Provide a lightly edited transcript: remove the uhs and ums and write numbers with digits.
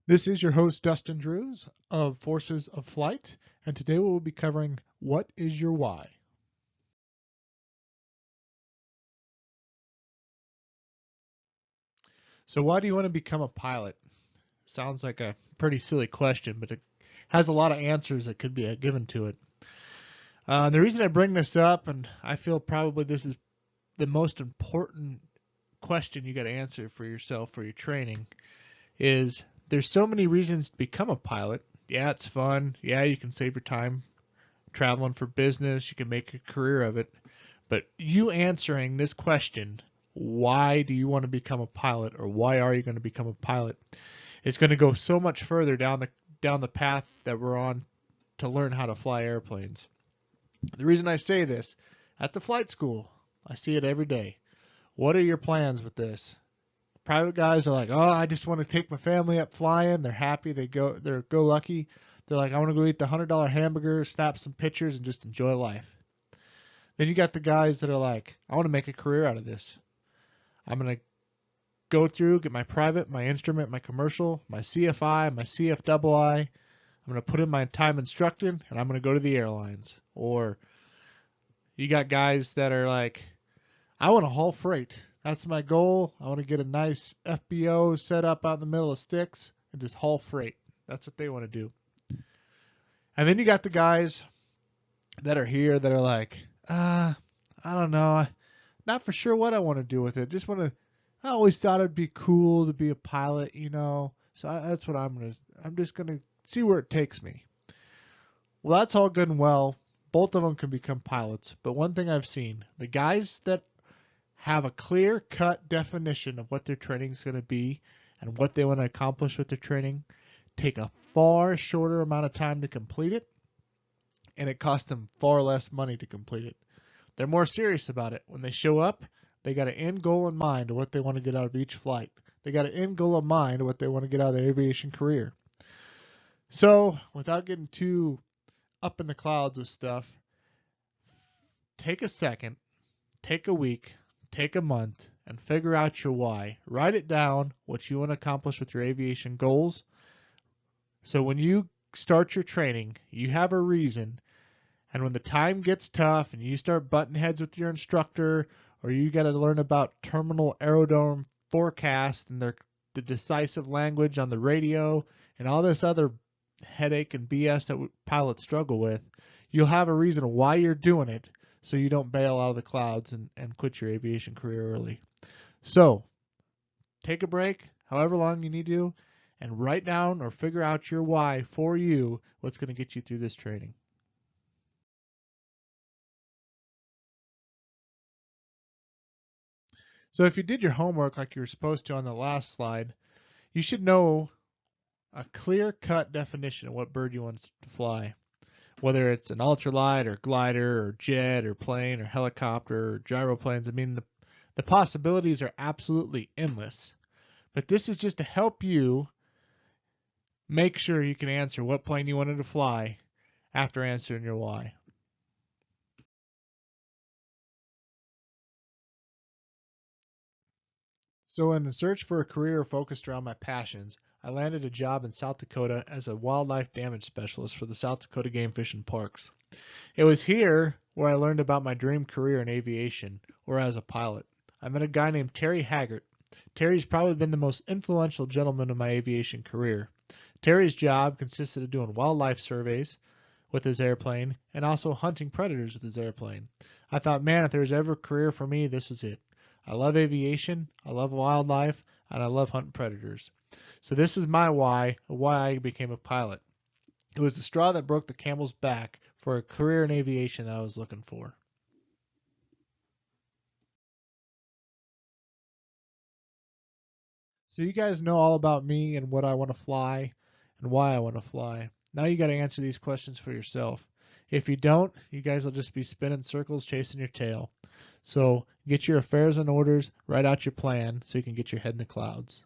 This is your host, Dustin Drews of Forces of Flight, and today we will be covering what is your why? So, why do you want to become a pilot? Sounds like a pretty silly question, but it has a lot of answers that could be given to it. The reason I bring this up, and I feel probably this is the most important question you got to answer for yourself for your training, is there's so many reasons to become a pilot. Yeah, it's fun. Yeah, you can save your time traveling for business. You can make a career of it. But you answering this question, why do you want to become a pilot, or why are you going to become a pilot, is going to go so much further down the path that we're on to learn how to fly airplanes. The reason I say this, at the flight school, I see it every day. What are your plans with this? Private guys are like, oh, I just want to take my family up flying. They're happy. They're go lucky. They're like, I want to go eat the $100 hamburger, snap some pictures, and just enjoy life. Then you got the guys that are like, I want to make a career out of this. I'm going to go through, get my private, my instrument, my commercial, my CFI, my CFII. I'm going to put in my time instructing, and I'm going to go to the airlines. Or you got guys that are like, I want to haul freight. That's my goal. I want to get a nice FBO set up out in the middle of sticks and just haul freight. That's what they want to do. And then you got the guys that are here that are like, I don't know. Not for sure what I want to do with it. I always thought it'd be cool to be a pilot, you know. So that's what I'm just gonna see where it takes me. Well, that's all good and well. Both of them can become pilots. But one thing I've seen, the guys that have a clear cut definition of what their training is going to be and what they want to accomplish with their training take a far shorter amount of time to complete it, and it costs them far less money to complete it. They're more serious about it. When they show up, they got an end goal in mind of what they want to get out of each flight. They got an end goal in mind of what they want to get out of their aviation career. So, without getting too up in the clouds with stuff, take a second, take a week, take a month, and figure out your why. Write it down, what you want to accomplish with your aviation goals. So when you start your training, you have a reason. And when the time gets tough and you start butting heads with your instructor, or you got to learn about terminal aerodrome forecast and the decisive language on the radio and all this other headache and BS that pilots struggle with, you'll have a reason why you're doing it, so you don't bail out of the clouds and quit your aviation career early. So take a break, however long you need to, and write down or figure out your why for you, what's going to get you through this training. So if you did your homework like you were supposed to on the last slide, you should know a clear-cut definition of what bird you want to fly. Whether it's an ultralight or glider or jet or plane or helicopter or gyroplanes, I mean, the possibilities are absolutely endless. But this is just to help you make sure you can answer what plane you wanted to fly after answering your why. So in the search for a career focused around my passions, I landed a job in South Dakota as a wildlife damage specialist for the South Dakota Game Fish and Parks. It was here where I learned about my dream career in aviation, or as a pilot. I met a guy named Terry Haggart. Terry's probably been the most influential gentleman in my aviation career. Terry's job consisted of doing wildlife surveys with his airplane and also hunting predators with his airplane. I thought, man, if there's ever a career for me, this is it. I love aviation, I love wildlife, and I love hunting predators. So this is my why I became a pilot. It was the straw that broke the camel's back for a career in aviation that I was looking for. So you guys know all about me and what I want to fly and why I want to fly. Now you got to answer these questions for yourself. If you don't, you guys will just be spinning circles chasing your tail. So get your affairs in orders, write out your plan so you can get your head in the clouds.